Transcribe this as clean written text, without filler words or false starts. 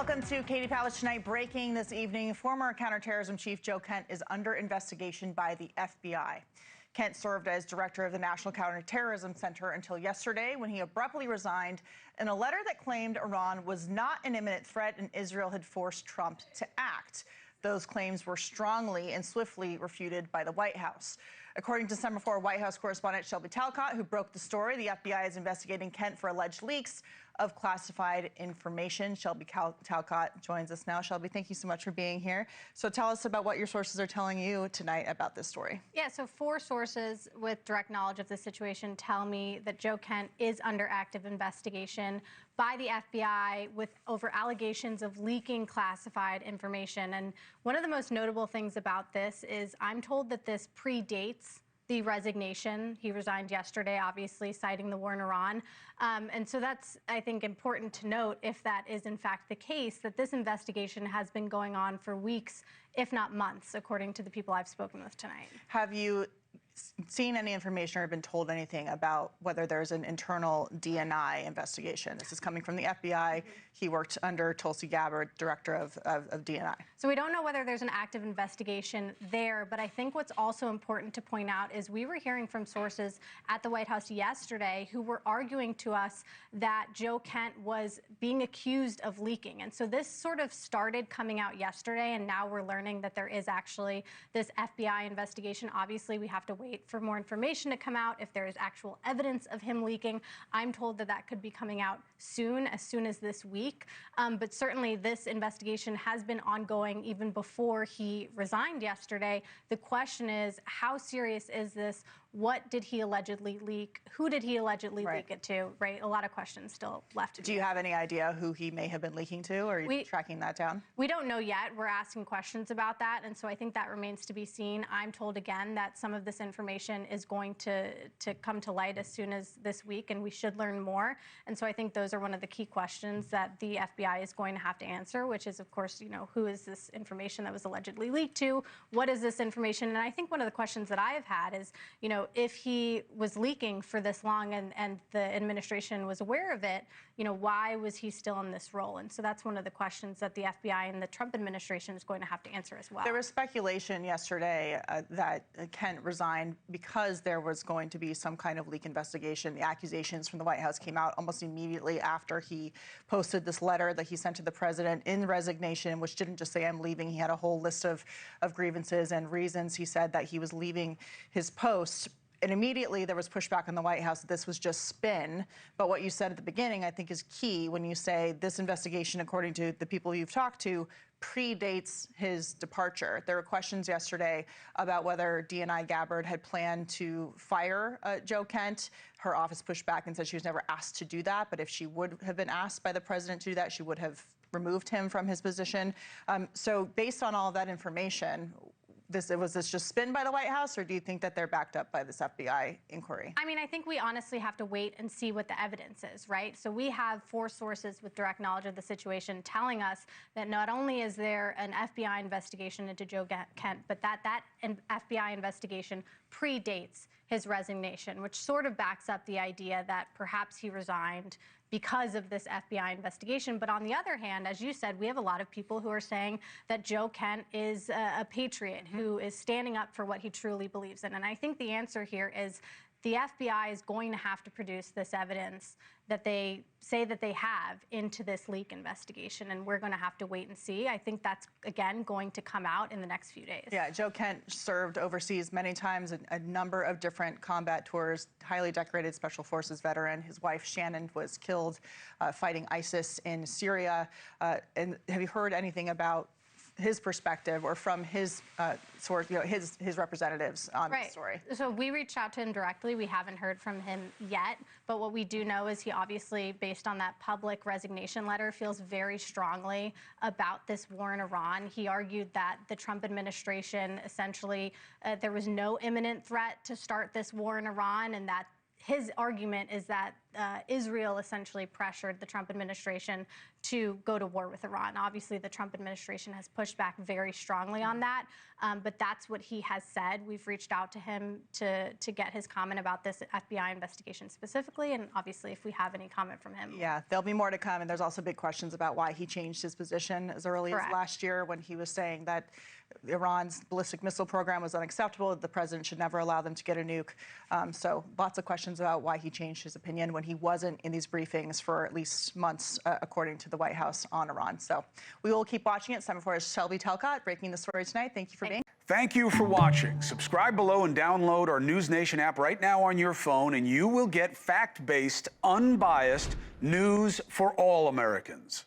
Welcome to Katie Pavlich Tonight. Breaking this evening, former counterterrorism chief Joe Kent is under investigation by the FBI. Kent served as director of the National Counterterrorism Center until yesterday, when he abruptly resigned in a letter that claimed Iran was not an imminent threat and Israel had forced Trump to act. Those claims were strongly and swiftly refuted by the White House. According to Semafor White House correspondent Shelby Talcott, who broke the story, the FBI is investigating Kent for alleged leaks of classified information. Shelby Talcott joins us now. Shelby, thank you so much for being here. So tell us about what your sources are telling you tonight about this story. Yeah, so 4 sources with direct knowledge of the situation tell me that Joe Kent is under active investigation by the FBI over allegations of leaking classified information. And one of the most notable things about this is I'm told that this predates the resignation. He resigned yesterday, obviously, citing the war in Iran. And so that's, I think, important to note, if that is in fact the case, that this investigation has been going on for weeks, if not months, according to the people I've spoken with tonight. Have you seen any information or been told anything about whether there's an internal DNI investigation? This is coming from the FBI. He worked under Tulsi Gabbard, director of DNI. So we don't know whether there's an active investigation there, but I think what's also important to point out is we were hearing from sources at the White House yesterday who were arguing to us that Joe Kent was being accused of leaking. And so this sort of started coming out yesterday, and now we're learning that there is actually this FBI investigation. Obviously, we have to wait for more information to come out if there is actual evidence of him leaking. I'm told that that could be coming out soon as this week. But certainly this investigation has been ongoing even before he resigned yesterday. The question is, how serious is this? What did he allegedly leak? Who did he allegedly leak it to? Right? A lot of questions still left to be. Do you have any idea who he may have been leaking to? Or are you tracking that down? We don't know yet. We're asking questions about that. And so I think that remains to be seen. I'm told again that some of this information is going to come to light as soon as this week, and we should learn more. And so I think those are one of the key questions that the FBI is going to have to answer, which is, of course, who is this information that was allegedly leaked to? What is this information? And I think one of the questions that I have had is, if he was leaking for this long and the administration was aware of it, why was he still in this role? And so that's one of the questions that the FBI and the Trump administration is going to have to answer as well. There was speculation yesterday that Kent resigned because there was going to be some kind of leak investigation. The accusations from the White House came out almost immediately after he posted this letter that he sent to the president in resignation, which didn't just say, "I'm leaving." He had a whole list of grievances and reasons he said that he was leaving his post. And immediately there was pushback on the White House that this was just spin. But what you said at the beginning, I think, is key when you say this investigation, according to the people you've talked to, predates his departure. There were questions yesterday about whether DNI Gabbard had planned to fire Joe Kent. Her office pushed back and said she was never asked to do that. But if she would have been asked by the president to do that, she would have removed him from his position. So based on all of that information, was this just spin by the White House, or do you think that they're backed up by this FBI inquiry? I mean, I think we honestly have to wait and see what the evidence is, right? So we have 4 sources with direct knowledge of the situation telling us that not only is there an FBI investigation into Joe Kent, but that FBI investigation predates his resignation, which sort of backs up the idea that perhaps he resigned because of this FBI investigation. But on the other hand, as you said, we have a lot of people who are saying that Joe Kent is a patriot who is standing up for what he truly believes in. And I think the answer here is the FBI is going to have to produce this evidence that they say that they have into this leak investigation, and we're going to have to wait and see. I think that's, again, going to come out in the next few days. Yeah, Joe Kent served overseas many times, a number of different combat tours, highly decorated Special Forces veteran. His wife, Shannon, was killed fighting ISIS in Syria. And have you heard anything about his perspective or from his source, his representatives on the story? So we reached out to him directly. We haven't heard from him yet, but what we do know is he obviously, based on that public resignation letter, feels very strongly about this war in Iran. He argued that the Trump administration essentially, there was no imminent threat to start this war in Iran, and that his argument is that Israel essentially pressured the Trump administration to go to war with Iran. Obviously, the Trump administration has pushed back very strongly on that, but that's what he has said. We've reached out to him to get his comment about this FBI investigation specifically, and obviously, if we have any comment from him. Yeah, there'll be more to come, and there's also big questions about why he changed his position as early as last year when he was saying that Iran's ballistic missile program was unacceptable, that the president should never allow them to get a nuke. So lots of questions about why he changed his opinion when he wasn't in these briefings for at least months, according to the White House, on Iran. So we will keep watching it. Semafor's Shelby Talcott breaking the story tonight. Thank you for being here. Thank you for watching. Subscribe below and download our NewsNation app right now on your phone, and you will get fact-based, unbiased news for all Americans.